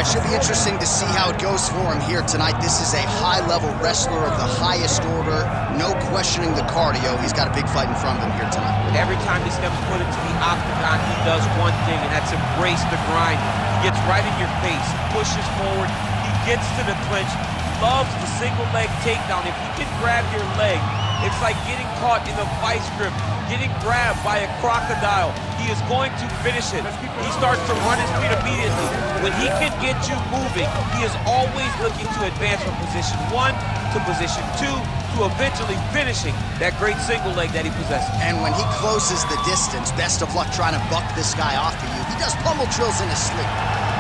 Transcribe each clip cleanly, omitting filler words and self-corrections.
right, should be interesting to see how it goes for him here tonight. This is a high-level wrestler of the highest order. No questioning the cardio. He's got a big fight in front of him here tonight. Every time he steps foot into the octagon, he does one thing, and that's embrace the grind. He gets right in your face, pushes forward, he gets to the clinch, loves the single leg takedown. If he can grab your leg, it's like getting caught in a vice grip, getting grabbed by a crocodile. He is going to finish it. He starts to run his feet immediately. When he can get you moving, he is always looking to advance from position 1 to position 2 to eventually finishing that great single leg that he possesses. And when he closes the distance, best of luck trying to buck this guy off of you. He does pummel drills in his sleep.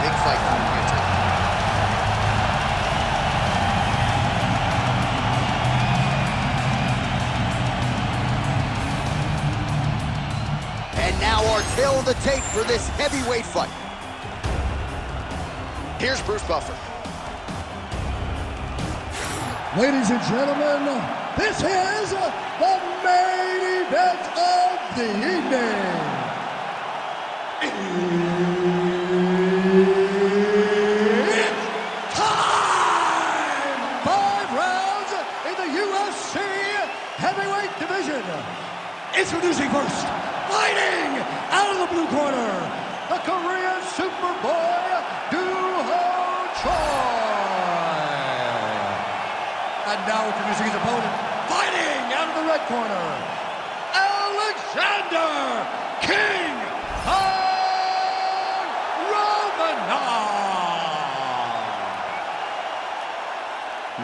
Big fight for him here tonight. And now our tail of the tape for this heavyweight fight. Here's Bruce Buffer. Ladies and gentlemen, this is the main event of the evening. It's time! 5 rounds in the UFC heavyweight division. Introducing first, fighting out of the blue corner, the Korean Superboy, And now introducing his opponent, fighting out of the red corner, Alexander King Romanov.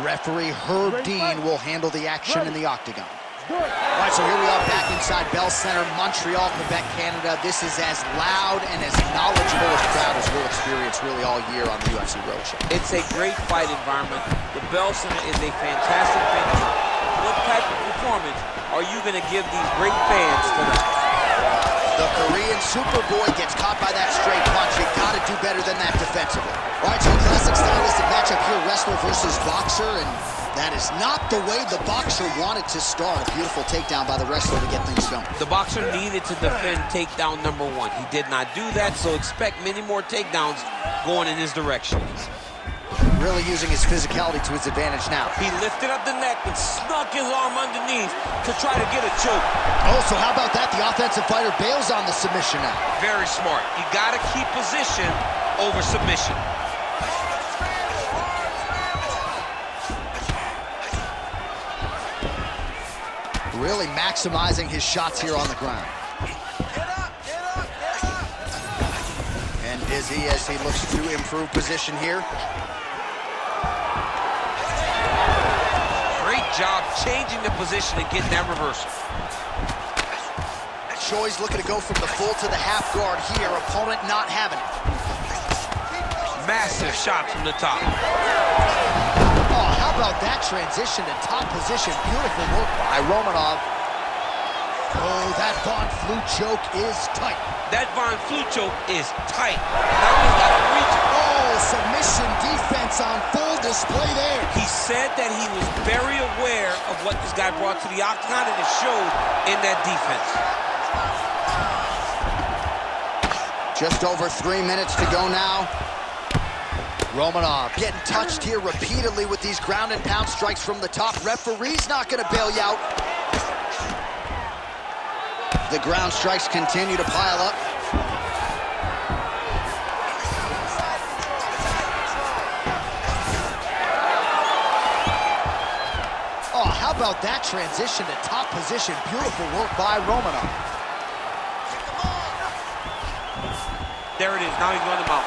Referee Herb Dean will handle the action in the octagon. All right, so here we are back inside Bell Center, Montreal, Quebec, Canada. This is as loud and as knowledgeable a crowd as we'll experience really all year on the UFC Roadshow. It's a great fight environment. The Bell Center is a fantastic venue. What type of performance are you going to give these great fans tonight? The Korean Superboy gets caught by that straight punch. You got to do better than that defensively. All right, so classic stylistic matchup here, wrestler versus boxer, and that is not the way the boxer wanted to start. A beautiful takedown by the wrestler to get things going. The boxer needed to defend takedown number 1. He did not do that, so expect many more takedowns going in his direction. Really using his physicality to his advantage now. He lifted up the neck and snuck his arm underneath to try to get a choke. Oh, so how about that? The offensive fighter bails on the submission now. Very smart. You got to keep position over submission. Really maximizing his shots here on the ground. And dizzy as he looks to improve position here. Great job changing the position and getting that reversal. Choi's looking to go from the full to the half guard here. Opponent not having it. Massive shot from the top. Oh, how about that transition to top position? Beautiful work by Romanov. Oh, that Von Flue choke is tight. That Von Flue choke is tight. Now he's got to reach. Oh, submission defense on full display there. He said that he was very aware of what this guy brought to the octagon, and it showed in that defense. Just over 3 minutes to go now. Romanov getting touched here repeatedly with these ground and pound strikes from the top. Referee's not going to bail you out. The ground strikes continue to pile up. Oh, how about that transition to top position? Beautiful work by Romanov. There it is. Now he's going to mount.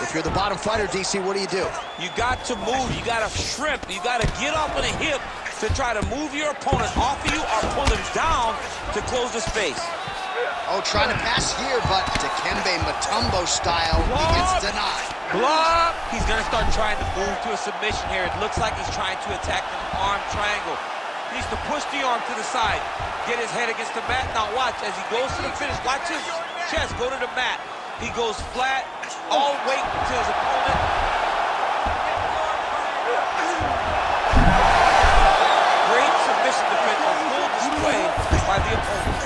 If you're the bottom fighter, DC, what do? You got to move. You got to shrimp. You got to get up on a hip to try to move your opponent off of you or pull him down to close the space. Oh, trying to pass here, but Dikembe Mutombo style, he gets denied. Block! He's going to start trying to move to a submission here. It looks like he's trying to attack an arm triangle. He needs to push the arm to the side, get his head against the mat. Now watch, as he goes to the finish, watch his chest go to the mat. He goes flat, all weight to his opponent. Great submission defense on full display by the opponent.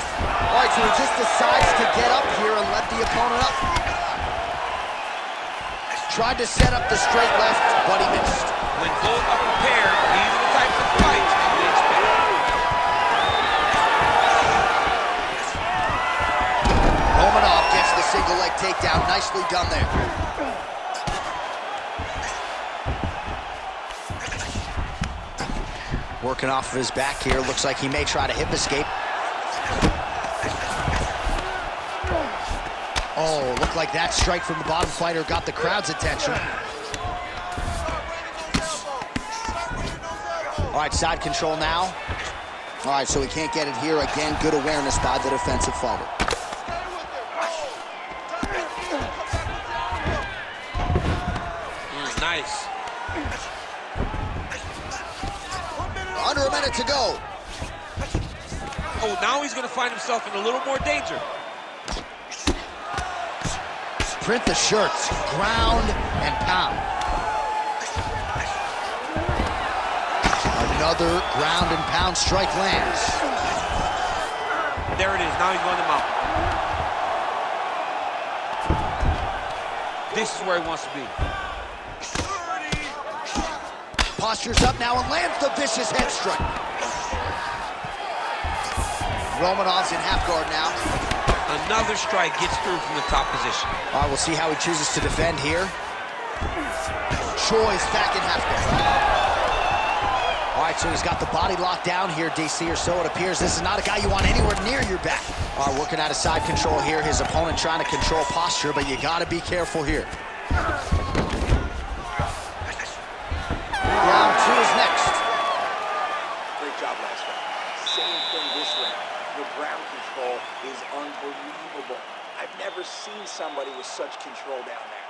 All right, so he just decides to get up here and let the opponent up. Tried to set up the straight left, but he missed. When both are prepared, these are the types of fights we expect. Romanov gets the single leg takedown. Nicely done there. Working off of his back here. Looks like he may try to hip escape. Oh, looked like that strike from the bottom fighter got the crowd's attention. All right, side control now. All right, so he can't get it here. Again, good awareness by the defensive fighter. Nice. Under a minute to go. Oh, now he's going to find himself in a little more danger. Print the shirts, ground and pound. Another ground and pound strike lands. There it is, now he's going to mount. This is where he wants to be. Postures up now and lands the vicious head strike. Romanov's in half guard now. Another strike gets through from the top position. All right, we'll see how he chooses to defend here. Choi's back in half guard. All right, so he's got the body locked down here, DC, or so it appears. This is not a guy you want anywhere near your back. All right, working out of side control here. His opponent trying to control posture, but you got to be careful here. Round two is next. Great job last round. Same thing this round. Your ground control is unbelievable. I've never seen somebody with such control down there.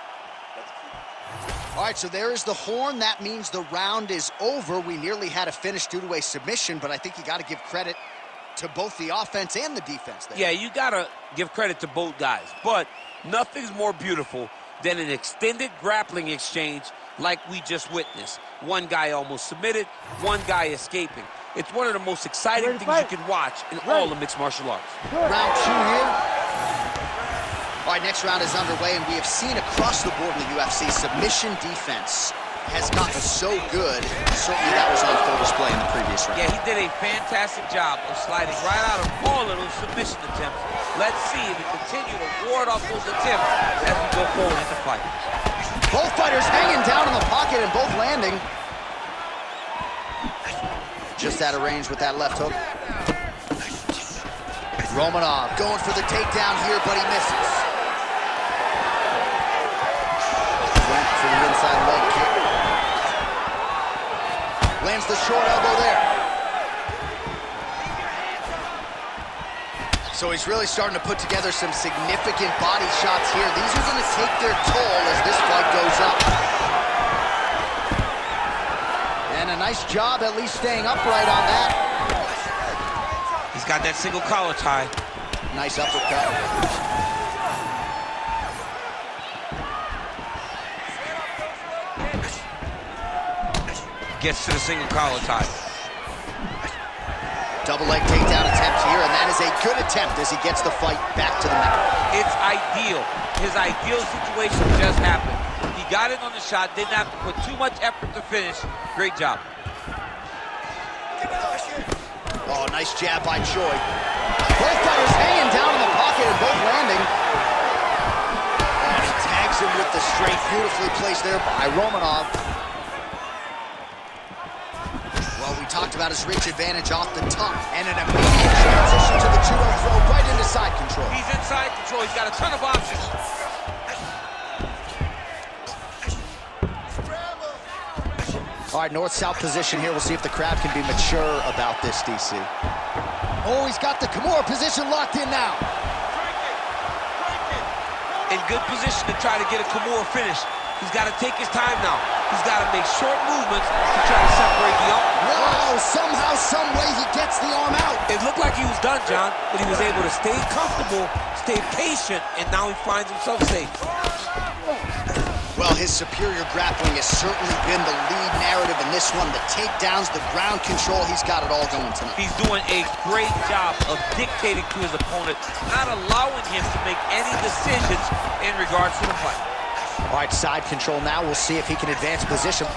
Let's keep... All right, so there is the horn. That means the round is over. We nearly had a finish due to a submission, but I think you got to give credit to both the offense and the defense there. Yeah, you got to give credit to both guys, but nothing's more beautiful than an extended grappling exchange like we just witnessed. One guy almost submitted, one guy escaping. It's one of the most exciting things you can watch in all of mixed martial arts. Round two here. All right, next round is underway, and we have seen across the board in the UFC, submission defense has gotten so good. Certainly that was on full display in the previous round. Yeah, he did a fantastic job of sliding right out of all of those submission attempts. Let's see if he continue to ward off those attempts as we go forward in the fight. Both fighters hanging down in the pocket and both landing. Just out of range with that left hook. Romanov going for the takedown here, but he misses. Went for the inside leg kick. Lands the short elbow there. So he's really starting to put together some significant body shots here. These are going to take their toll as this fight goes up. And a nice job at least staying upright on that. He's got that single collar tie. Nice uppercut. Gets to the single collar tie. Double leg takedown attempt here, and that is a good attempt as he gets the fight back to the mat. It's ideal. His ideal situation just happened. He got in on the shot, didn't have to put too much effort to finish. Great job. Oh, nice jab by Choi. Both fighters hanging down in the pocket and both landing. And he tags him with the straight, beautifully placed there by Romanov. Well, we talked about his reach advantage off the top, and an immediate transition to the judo throw right into side control. He's in side control. He's got a ton of options. All right, north-south position here. We'll see if the crowd can be mature about this, DC. Oh, he's got the Kimura position locked in now. In good position to try to get a Kimura finish. He's got to take his time now. He's got to make short movements to try to separate the arm. Wow, somehow, some way he gets the arm out. It looked like he was done, John, but he was able to stay comfortable, stay patient, and now he finds himself safe. Well, Well, his superior grappling has certainly been the lead narrative in this one. The takedowns, the ground control, he's got it all going tonight. He's doing a great job of dictating to his opponent, not allowing him to make any decisions in regards to the fight. All right, side control now. We'll see if he can advance position.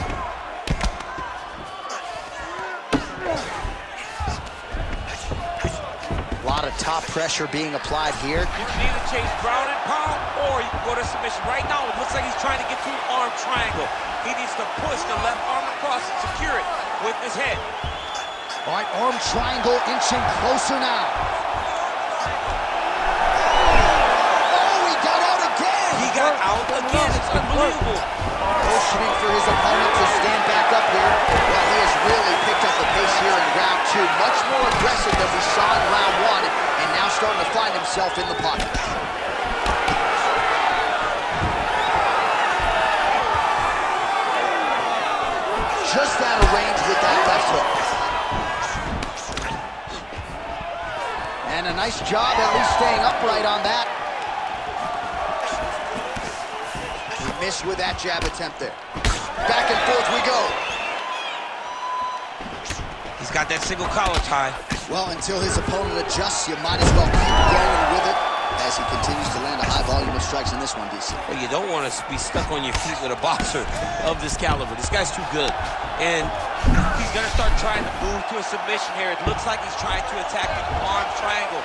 A lot of top pressure being applied here. You can either chase ground and pound, or you can go to submission. Right now, it looks like he's trying to get to an arm triangle. He needs to push the left arm across and secure it with his head. All right, arm triangle inching closer now. Oh, he got out again! He got out again. It's unbelievable. Motioning for his opponent to stand back up here. Well, he has really picked up the pace here in round two. Much more aggressive than we saw in round one, and now starting to find himself in the pocket. Just out of range with that left hook. And a nice job at least staying upright on that. He missed with that jab attempt there. Back and forth we go. He's got that single collar tie. Well, until his opponent adjusts, you might as well keep going with it as he continues to land a high volume of strikes in this one, DC. Well, you don't want to be stuck on your feet with a boxer of this caliber. This guy's too good. And he's going to start trying to move to a submission here. It looks like he's trying to attack the arm triangle.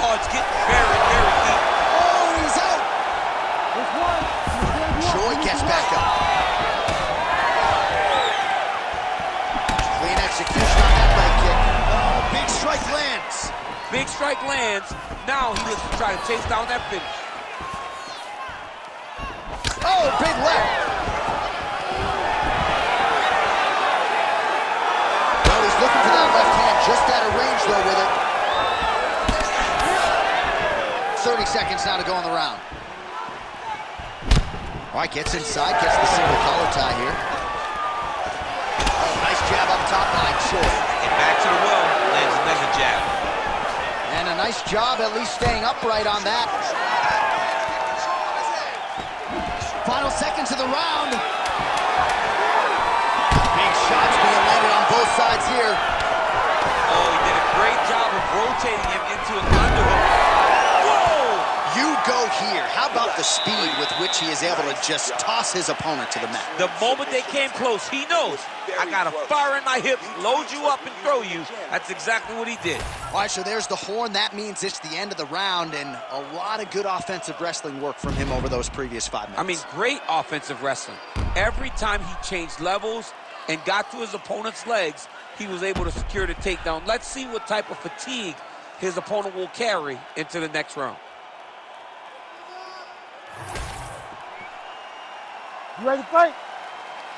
Oh, it's getting very, very deep. Oh, he's out! Joy gets back up. Clean execution on that leg kick. Oh, big strike lands. Big strike lands. Now he looks to try to chase down that finish. Oh, big left. Well, he's looking for that left hand, just out of range, though, with it. 30 seconds now to go in the round. All right, gets inside, gets the single collar tie here. Oh, nice jab up top, line short. And back to the well, lands another jab. And a nice job at least staying upright on that. Final seconds of the round. Big shots being landed on both sides here. Oh, he did a great job of rotating him into an underhook. You go here. How about the speed with which he is able to just toss his opponent to the mat? The moment they came close, he knows, I got a fire in my hips, load you up and throw you. That's exactly what he did. All right, so there's the horn. That means it's the end of the round, and a lot of good offensive wrestling work from him over those previous 5 minutes. I mean, great offensive wrestling. Every time he changed levels and got to his opponent's legs, he was able to secure the takedown. Let's see what type of fatigue his opponent will carry into the next round. You ready to fight?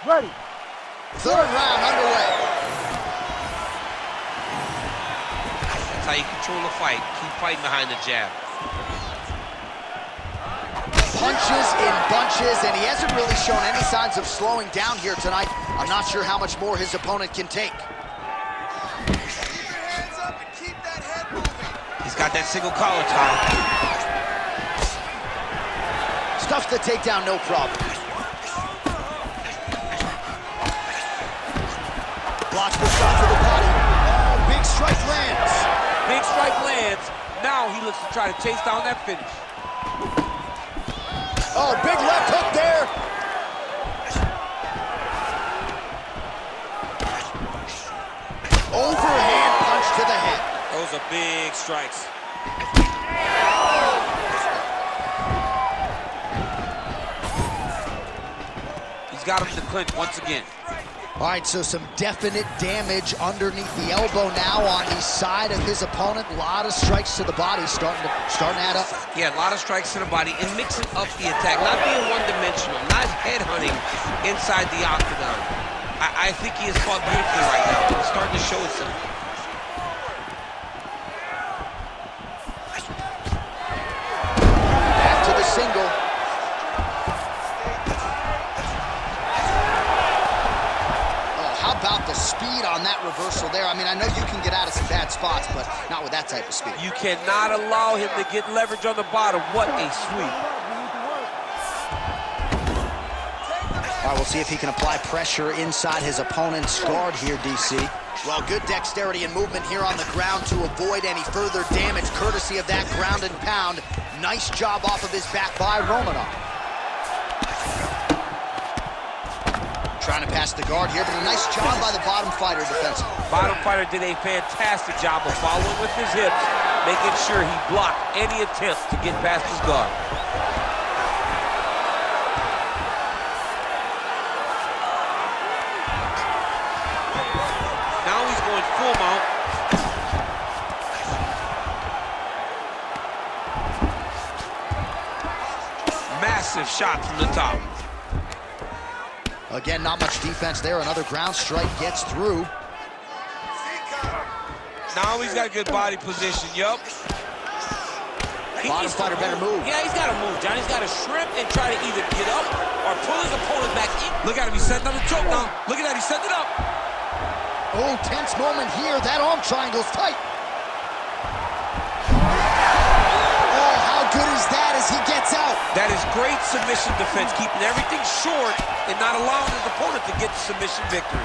Ready. Third round underway. That's how you control a fight. Keep fighting behind the jab. Punches in bunches, and he hasn't really shown any signs of slowing down here tonight. I'm not sure how much more his opponent can take. He's got that single collar tie. Stuffs the takedown, no problem. Blocks the shot to the body. Oh, big strike lands. Big strike lands. Now he looks to try to chase down that finish. Oh, big left hook there. Overhand punch to the head. Those are big strikes. He's got him to clinch once again. All right, so some definite damage underneath the elbow now on the side of his opponent. A lot of strikes to the body starting to add up. Yeah, a lot of strikes to the body and mixing up the attack, not being one-dimensional, not headhunting inside the octagon. I think he has fought beautifully right now. It's starting to show itself. Back to the single. About the speed on that reversal there. I mean, I know you can get out of some bad spots, but not with that type of speed. You cannot allow him to get leverage on the bottom. What a sweep. All right, we'll see if he can apply pressure inside his opponent's guard here, DC. Well, good dexterity and movement here on the ground to avoid any further damage, courtesy of that ground and pound. Nice job off of his back by Romanov. Trying to pass the guard here, but a nice job by the bottom fighter defensively. Bottom fighter did a fantastic job of following with his hips, making sure he blocked any attempt to get past his guard. Now he's going full mount. Massive shot from the top. Again, not much defense there. Another ground strike gets through. Now he's got a good body position, yup. Bottom fighter better move. Yeah, he's got to move, John. He's got to shrimp and try to either get up or pull his opponent back in. Look at him, he's setting up the choke now. Look at that, he's setting it up. Oh, tense moment here. That arm triangle's tight. Oh, how good is that as he gets out? That is great submission defense, keeping everything short and not allowing his opponent to get the submission victory.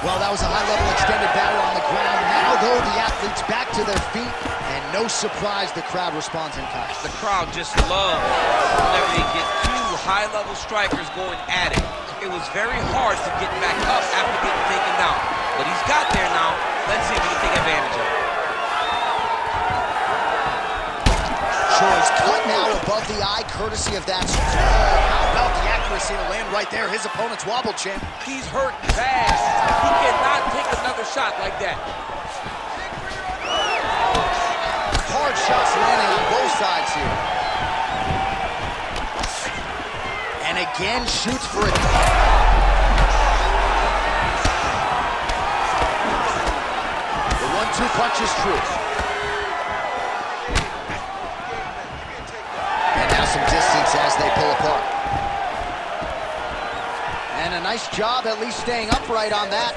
Well, that was a high-level extended battle on the ground. Now, though, the athletes back to their feet, and no surprise, the crowd responds in kind. The crowd just loves whenever they get two high-level strikers going at it. It was very hard to get back up after getting taken down. But he's got there now. Let's see if he can take advantage of it. Choi's cut now above the eye, courtesy of that. How about the accuracy to land right there? His opponent's wobble chin. He's hurt bad. He cannot take another shot like that. Hard shots landing on both sides here. And again shoots for it. The 1-2 punch is true. And now some distance as they pull apart. And a nice job at least staying upright on that.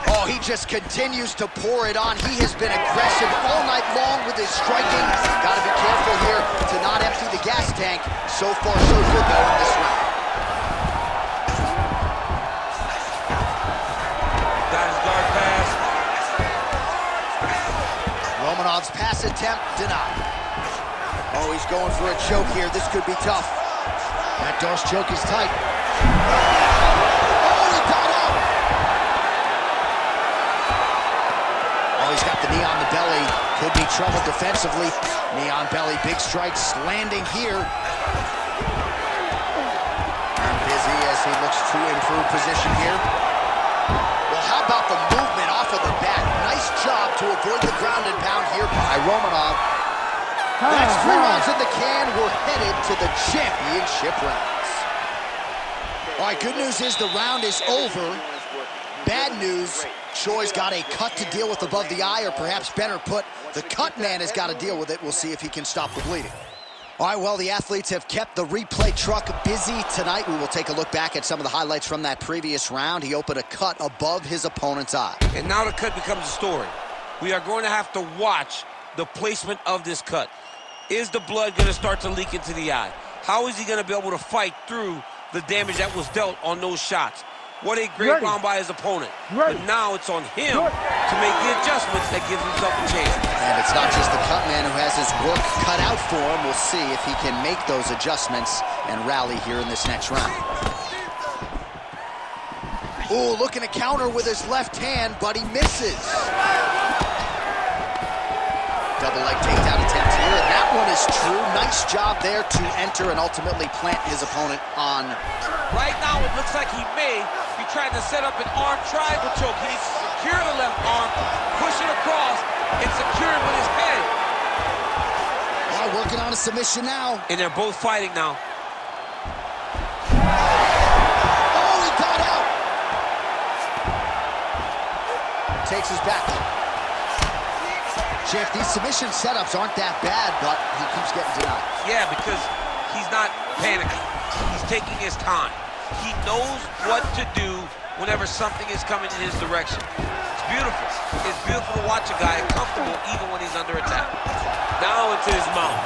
Oh, he just continues to pour it on. He has been aggressive all night long with his striking. Got to be careful here to not empty the gas tank. So far, so good, though, in this round. Got his guard pass. Romanov's pass attempt denied. Oh, he's going for a choke here. This could be tough. That Dorse choke is tight. Oh, he got out! Oh, he's got the knee on the belly. Could be trouble defensively. Knee on belly, big strikes landing here. And busy as he looks to improve position here. Well, how about the movement off of the back? Nice job to avoid the ground and pound here by Romanov. That's 3 rounds in the can. We're headed to the championship rounds. All right, good news is the round is over. Bad news, Choi's got a cut to deal with above the eye, or perhaps better put, the cut man has got to deal with it. We'll see if he can stop the bleeding. All right, well, the athletes have kept the replay truck busy tonight. We will take a look back at some of the highlights from that previous round. He opened a cut above his opponent's eye. And now the cut becomes a story. We are going to have to watch the placement of this cut. Is the blood going to start to leak into the eye? How is he going to be able to fight through the damage that was dealt on those shots? What a great round by his opponent. But now it's on him to make the adjustments that gives himself a chance. And it's not just the cut man who has his work cut out for him. We'll see if he can make those adjustments and rally here in this next round. Ooh, looking to counter with his left hand, but he misses. Double leg takedown attempt here, and that one is true. Nice job there to enter and ultimately plant his opponent on. Right now, it looks like he may be trying to set up an arm triangle choke. He needs to secure the left arm, push it across, and secure it with his head. Oh, working on a submission now. And they're both fighting now. Oh, he got out. Takes his back. Jeff, these submission setups aren't that bad, but he keeps getting denied. Yeah, because he's not panicking. He's taking his time. He knows what to do whenever something is coming in his direction. beautiful. It's beautiful to watch a guy comfortable even when he's under attack. Now into his mouth.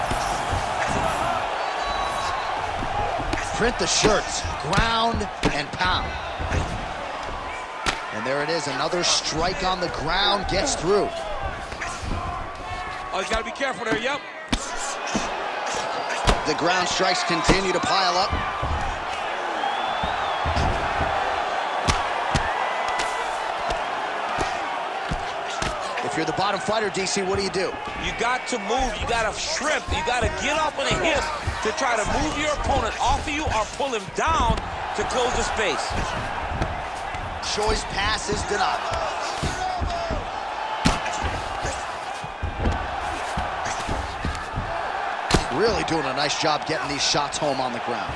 Print the shirts, ground and pound. And there it is, another strike on the ground, gets through. Oh, he's got to be careful there, yep. The ground strikes continue to pile up. If you're the bottom fighter, DC, what do? You got to move, you got to shrimp, you got to get up on a hip to try to move your opponent off of you or pull him down to close the space. Choice pass is denied. Really doing a nice job getting these shots home on the ground.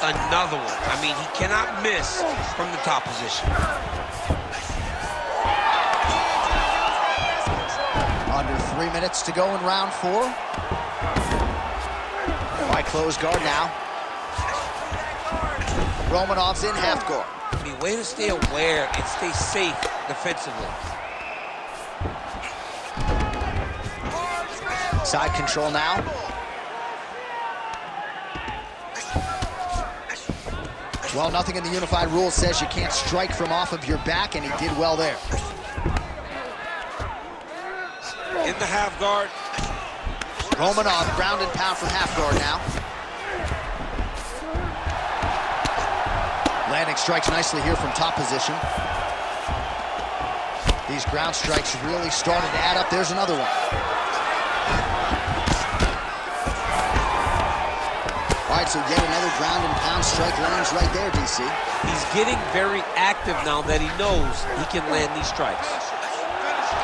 Another one. I mean, he cannot miss from the top position. Under 3 minutes to go in round 4. By close guard now. Romanov's in half guard. I mean, way to stay aware and stay safe defensively. Side control now. Well, nothing in the unified rules says you can't strike from off of your back, and he did well there. In the half guard. Romanov ground and pound from half guard now. Landing strikes nicely here from top position. These ground strikes really started to add up. There's another one. All right, so yet another ground and pound strike lands right there, DC. He's getting very active now that he knows he can land these strikes.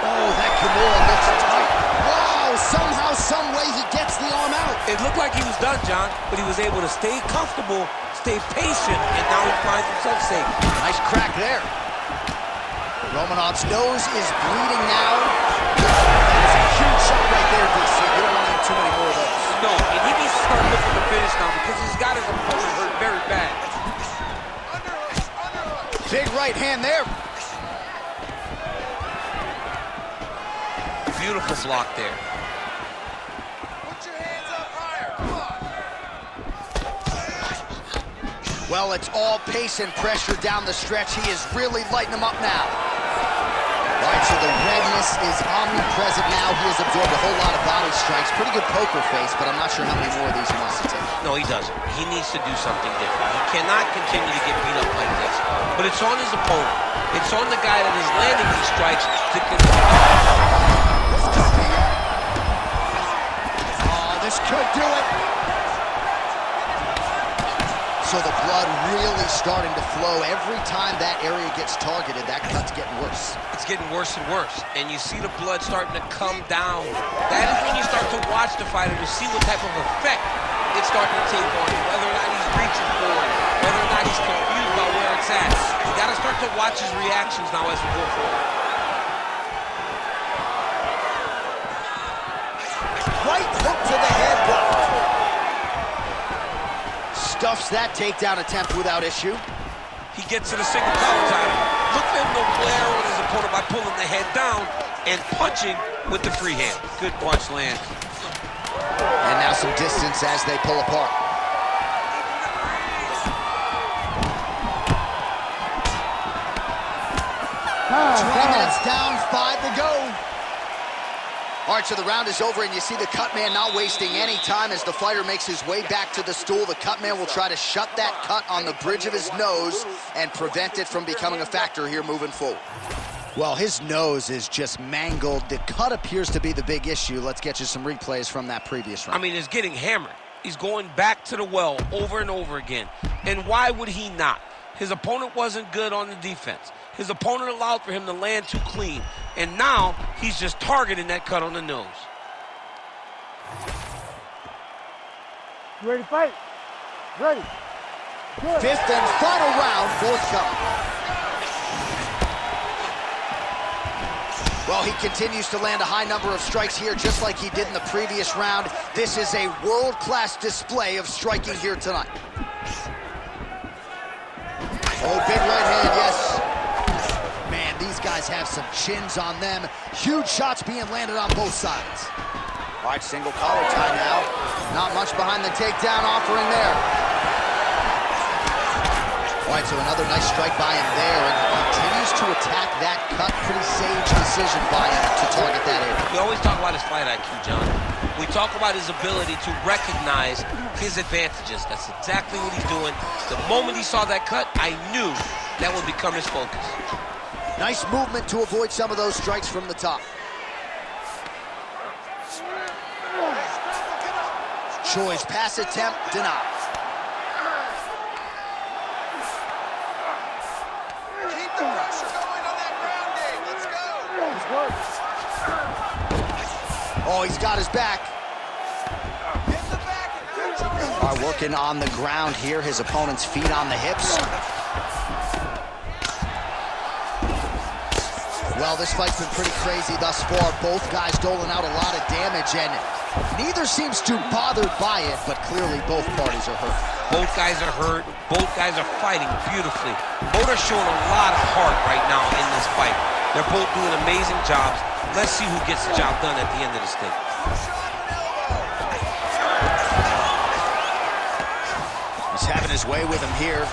Oh, that Kimura looks tight. Wow, somehow, some way he gets the arm out. It looked like he was done, John, but he was able to stay comfortable, stay patient, and now he finds himself safe. Nice crack there. Romanov's nose is bleeding now. That's a huge shot right there, DC. You don't want to have too many more of those. No, and he needs to start looking to finish now because he's got his opponent hurt very bad. Big right hand there. Beautiful block there. Put your hands up higher. Come on. Well, it's all pace and pressure down the stretch. He is really lighting them up now. All right, so the redness is omnipresent now. He has absorbed a whole lot of body strikes. Pretty good poker face, but I'm not sure how many more of these he wants to take. No, he doesn't. He needs to do something different. He cannot continue to get beat up like this. But it's on his opponent. It's on the guy that is landing these strikes to continue. This could do it. So the blood really starting to flow. Every time that area gets targeted, that cut's getting worse. It's getting worse and worse. And you see the blood starting to come down. That is when you start to watch the fighter to see what type of effect it's starting to take on him. Whether or not he's reaching for it, whether or not he's confused about where it's at. You got to start to watch his reactions now as we go forward. Right hook to the head block. Stuffs that takedown attempt without issue. He gets to the single collar title. Look for him to wear on his opponent by pulling the head down and punching with the free hand. Good punch land. And now some distance as they pull apart. Minutes down, 5 to go. All right, so the round is over, and you see the cut man not wasting any time as the fighter makes his way back to the stool. The cut man will try to shut that cut on the bridge of his nose and prevent it from becoming a factor here moving forward. Well, his nose is just mangled. The cut appears to be the big issue. Let's get you some replays from that previous round. I mean, it's getting hammered. He's going back to the well over and over again. And why would he not? His opponent wasn't good on the defense. His opponent allowed for him to land too clean. And now he's just targeting that cut on the nose. You ready to fight? Ready. Good. Fifth and final round, fourth coming. Well, he continues to land a high number of strikes here, just like he did in the previous round. This is a world-class display of striking here tonight. Oh, big right hand, yes. guys have some chins on them. Huge shots being landed on both sides. All right, single collar tie now. Not much behind the takedown offering there. All right, so another nice strike by him there, and he continues to attack that cut. Pretty sage decision by him to target that area. We always talk about his fight IQ, John. We talk about his ability to recognize his advantages. That's exactly what he's doing. The moment he saw that cut, I knew that would become his focus. Nice movement to avoid some of those strikes from the top. Choi's pass attempt denied. Keep the pressure going on that ground game. Let's go. Oh, he's got his back. Get the back and touch him. Are working on the ground here. His opponent's feet on the hips. Well, this fight's been pretty crazy thus far. Both guys doling out a lot of damage, and neither seems too bothered by it, but clearly both parties are hurt. Both guys are hurt. Both guys are fighting beautifully. Both are showing a lot of heart right now in this fight. They're both doing amazing jobs. Let's see who gets the job done at the end of this thing. He's having his way with him here.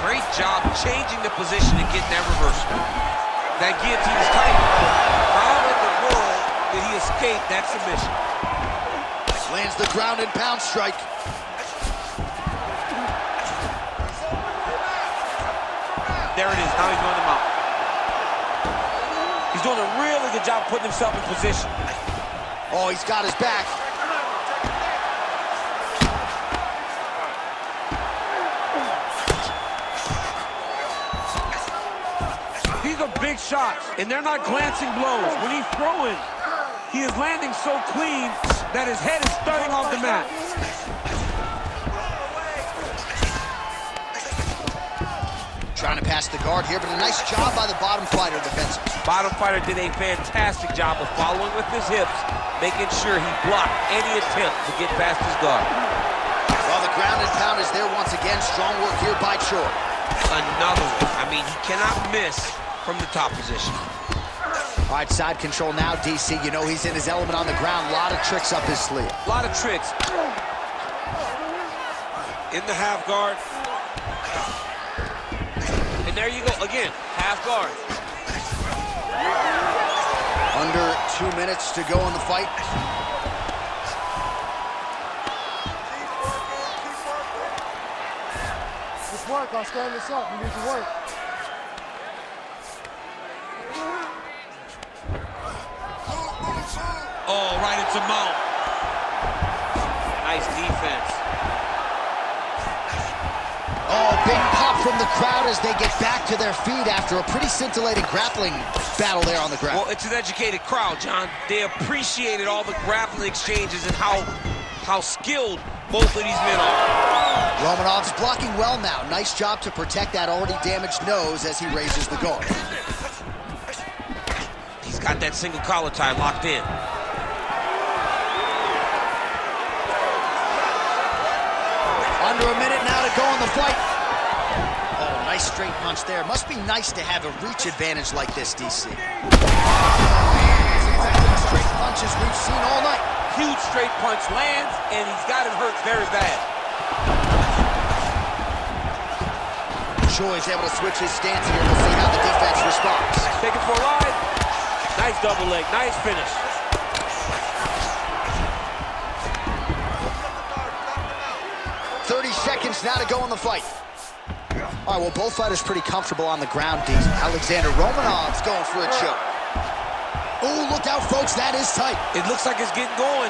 Great job changing the position and getting that reversal. That guillotine is tight. How in the world did he escape that submission? Lands the ground and pound strike. There it is. Now he's going to mount. He's doing a really good job putting himself in position. Oh, he's got his back. These are big shots, and they're not glancing blows. When he's throwing, he is landing so clean that his head is thudding off the mat. Trying to pass the guard here, but a nice job by the bottom fighter defensively. Bottom fighter did a fantastic job of following with his hips, making sure he blocked any attempt to get past his guard. Well, the ground and pound is there once again. Strong work here by Choi. Another one. I mean, he cannot miss from the top position. All right, side control now, DC. You know he's in his element on the ground. A lot of tricks up his sleeve. A lot of tricks. In the half guard. And there you go, again, half guard. Under 2 minutes to go in the fight. Just work, I'll stand this up. You need to work. Oh, right into mount. Nice defense. Oh, big pop from the crowd as they get back to their feet after a pretty scintillating grappling battle there on the ground. Well, it's an educated crowd, John. They appreciated all the grappling exchanges and how skilled both of these men are. Romanov's blocking well now. Nice job to protect that already damaged nose as he raises the guard. He's got that single collar tie locked in. Under a minute now to go in the fight. Oh, nice straight punch there. Must be nice to have a reach advantage like this, DC. Straight punches we've seen all night. Huge straight punch lands, and he's got him hurt very bad. Choi's able to switch his stance here. We'll see how the defense responds. Take it for a ride. Nice double leg, nice finish. 30 seconds now to go in the fight. All right, well, both fighters pretty comfortable on the ground, D. Alexander Romanov's going for a choke. Oh, look out, folks, that is tight. It looks like it's getting going.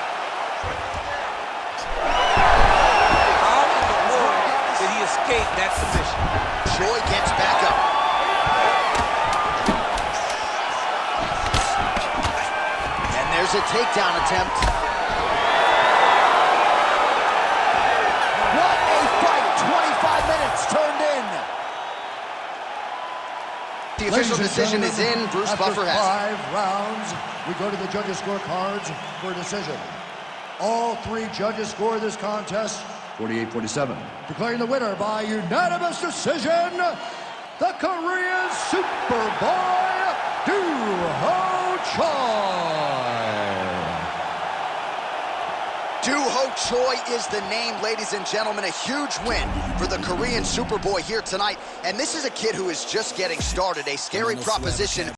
How in the world did he escape that submission? Choi gets back up. And there's a takedown attempt. What a fight! 25 minutes turned in. The official decision is in. Bruce Buffer has it. 5 rounds, we go to the judges' scorecards for a decision. All 3 judges score this contest 48-47. Declaring the winner by unanimous decision, the Korean Superboy, Doo-Ho Choi. Doo-Ho Choi is the name, ladies and gentlemen. A huge win for the Korean Superboy here tonight. And this is a kid who is just getting started. A scary proposition